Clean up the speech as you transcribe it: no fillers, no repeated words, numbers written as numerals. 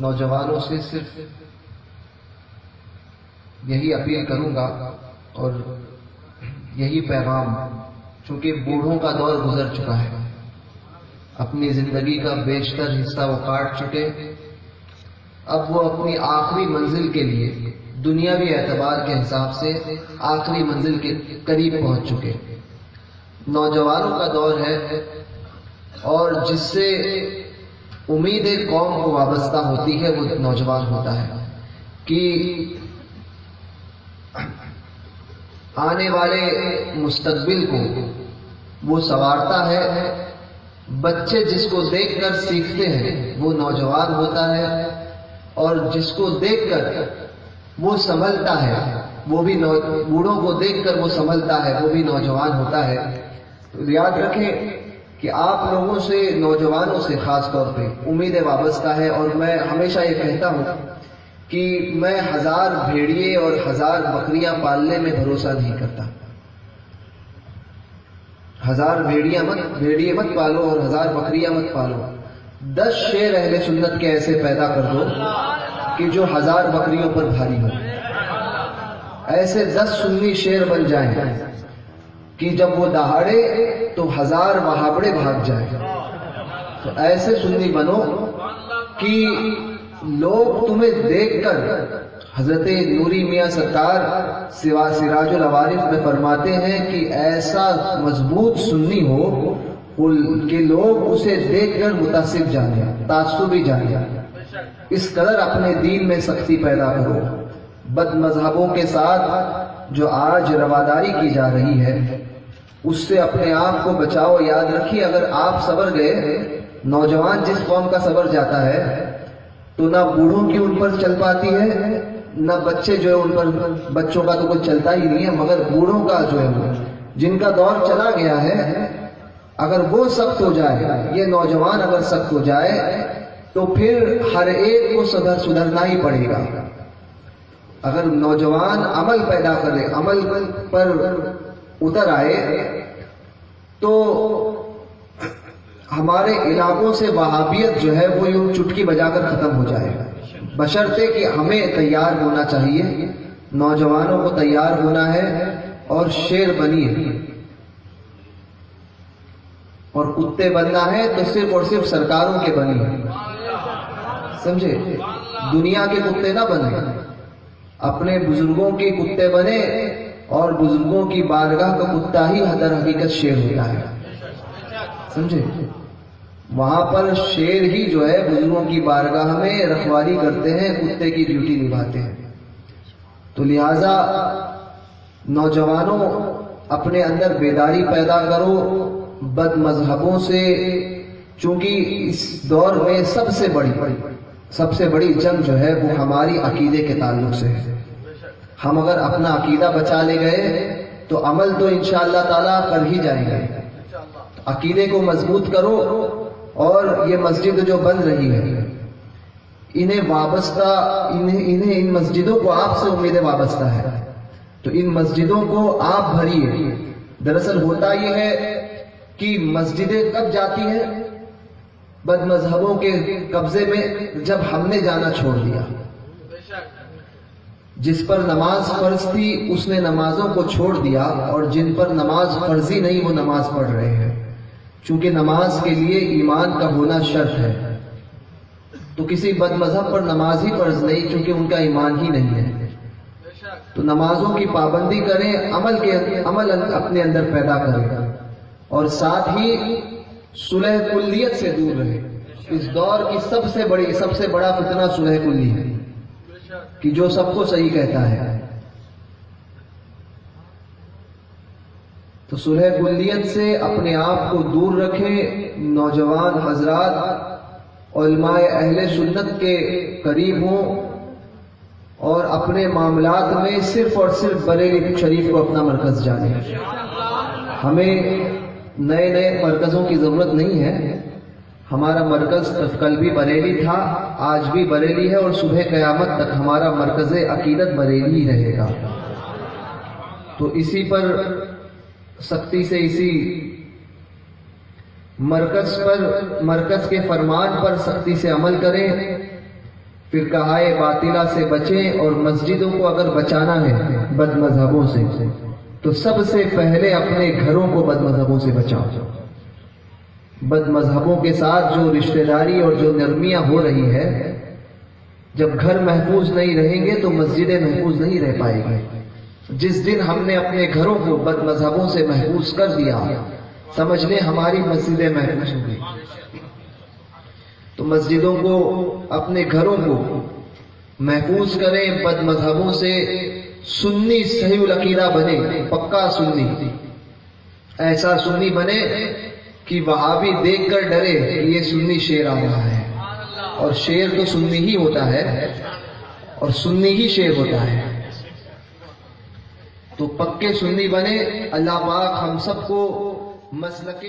نوجوانوں سے صرف یہی اپیل کروں گا اور یہی پیغام، چونکہ بوڑھوں کا دور گزر چکا ہے، اپنی زندگی کا بیشتر حصہ وہ کاٹ چکے، اب وہ اپنی آخری منزل کے لیے دنیاوی اعتبار کے حساب سے آخری منزل کے قریب پہنچ چکے۔ نوجوانوں کا دور ہے اور جس سے امید قوم کو وابستہ ہوتی ہے وہ نوجوان ہوتا ہے کہ آنے والے مستقبل کو وہ سنوارتا ہے۔ بچے جس کو دیکھ کر سیکھتے ہیں وہ نوجوان ہوتا ہے، اور جس کو دیکھ کر وہ سنبھلتا ہے وہ بھی بوڑھوں کو دیکھ کر وہ سنبھلتا ہے وہ بھی نوجوان ہوتا ہے۔ تو یاد رکھیں کہ آپ لوگوں سے، نوجوانوں سے خاص طور پہ امید وابستہ ہے، اور میں ہمیشہ یہ کہتا ہوں کہ میں 1000 بھیڑیے اور 1000 بکریاں پالنے میں بھروسہ نہیں کرتا۔ 1000 بھیڑیے مت پالو اور 1000 بکریاں مت پالو، 10 شیر اہل سنت کے ایسے پیدا کر دو کہ جو 1000 بکریوں پر بھاری ہو، ایسے 10 سنی شیر بن جائیں کہ جب وہ دہاڑے تو 1000 وہابڑے بھاگ جائیں۔ تو ایسے سنی بنو کہ لوگ تمہیں دیکھ کر، حضرت نوری میاں سرکار سراج العوارف میں فرماتے ہیں کہ ایسا مضبوط سنی ہو کہ لوگ اسے دیکھ کر متاثر جائیں، تعصبی جائیں۔ اس قدر اپنے دین میں سختی پیدا کرو۔ بد مذہبوں کے ساتھ جو آج رواداری کی جا رہی ہے اس سے اپنے آپ کو بچاؤ۔ یاد رکھیے اگر آپ سنور گئے، نوجوان جس قوم کا سنور جاتا ہے تو نہ بوڑھوں کی ان پر چل پاتی ہے، نہ بچے جو ہے ان پر، بچوں کا تو کوئی چلتا ہی نہیں ہے، مگر بوڑھوں کا جو ہے جن کا دور چلا گیا ہے، اگر وہ سخت ہو جائے، یہ نوجوان اگر سخت ہو جائے تو پھر ہر ایک کو سدھرنا ہی پڑے گا۔ اگر نوجوان عمل پیدا کرے، عمل پر اتر آئے تو ہمارے علاقوں سے وہابیت جو ہے وہ یوں چٹکی بجا کر ختم ہو جائے گا، بشرطے کہ ہمیں تیار ہونا چاہیے، نوجوانوں کو تیار ہونا ہے اور شیر بنیے، اور کتے بننا ہے تو صرف اور صرف سرکاروں کے بنیے، سمجھے؟ دنیا کے کتے نہ بنے، اپنے بزرگوں کے کتے بنے، اور بزرگوں کی بارگاہ کا کتا ہی در حقیقت شیر ہوتا ہے، سمجھے؟ وہاں پر شیر ہی جو ہے بزرگوں کی بارگاہ میں رکھوالی کرتے ہیں، کتے کی ڈیوٹی نبھاتے ہیں۔ تو لہذا نوجوانوں اپنے اندر بیداری پیدا کرو بد مذہبوں سے، چونکہ اس دور میں سب سے بڑی جنگ جو ہے وہ ہماری عقیدے کے تعلق سے ہے۔ ہم اگر اپنا عقیدہ بچا لے گئے تو عمل تو انشاءاللہ تعالیٰ کر ہی جائیں گے۔ عقیدے کو مضبوط کرو، اور یہ مسجد جو بن رہی ہے ان مسجدوں کو آپ سے امید وابستہ ہے، تو ان مسجدوں کو آپ بھریے۔ دراصل ہوتا یہ ہے کہ مسجدیں کب جاتی ہیں بد مذہبوں کے قبضے میں؟ جب ہم نے جانا چھوڑ دیا۔ جس پر نماز فرض تھی اس نے نمازوں کو چھوڑ دیا، اور جن پر نماز فرضی نہیں وہ نماز پڑھ رہے ہیں، چونکہ نماز کے لیے ایمان کا ہونا شرط ہے۔ تو کسی بد مذہب پر نماز ہی فرض نہیں، چونکہ ان کا ایمان ہی نہیں ہے۔ تو نمازوں کی پابندی کریں، عمل اپنے اندر پیدا کریں، اور ساتھ ہی صلح کلیت سے دور رہیں۔ اس دور کی سب سے بڑا فتنہ صلح کلی ہے، کہ جو سب کو صحیح کہتا ہے۔ تو صلح کلیت سے اپنے آپ کو دور رکھیں۔ نوجوان حضرات علماء اہل سنت کے قریب ہوں، اور اپنے معاملات میں صرف اور صرف بریلی شریف کو اپنا مرکز جانیں۔ ہمیں نئے مرکزوں کی ضرورت نہیں ہے۔ ہمارا مرکز کل بھی بریلی تھا، آج بھی بریلی ہے، اور صبح قیامت تک ہمارا مرکز عقیدت بریلی ہی رہے گا۔ تو اسی پر سختی سے، اسی مرکز کے فرمان پر سختی سے عمل کریں، فرقہائے باطلہ سے بچیں، اور مسجدوں کو اگر بچانا ہے بد مذہبوں سے تو سب سے پہلے اپنے گھروں کو بد مذہبوں سے بچاؤ۔ بد مذہبوں کے ساتھ جو رشتہ داری اور جو نرمیاں ہو رہی ہے، جب گھر محفوظ نہیں رہیں گے تو مسجدیں محفوظ نہیں رہ پائے گی۔ جس دن ہم نے اپنے گھروں کو بد مذہبوں سے محفوظ کر دیا، سمجھ لیں ہماری مسجدیں محفوظ ہوں گی۔ تو مسجدوں کو، اپنے گھروں کو محفوظ کریں بد مذہبوں سے۔ سنی صحیح العقیدہ بنے، پکا سنی، ایسا سنی بنے کہ وہابی دیکھ کر ڈرے کہ یہ سنی شیر آ رہا ہے، اور شیر تو سنی ہی ہوتا ہے، اور سنی ہی شیر ہوتا ہے۔ تو پکے سنی بنے۔ اللہ پاک ہم سب کو مسلک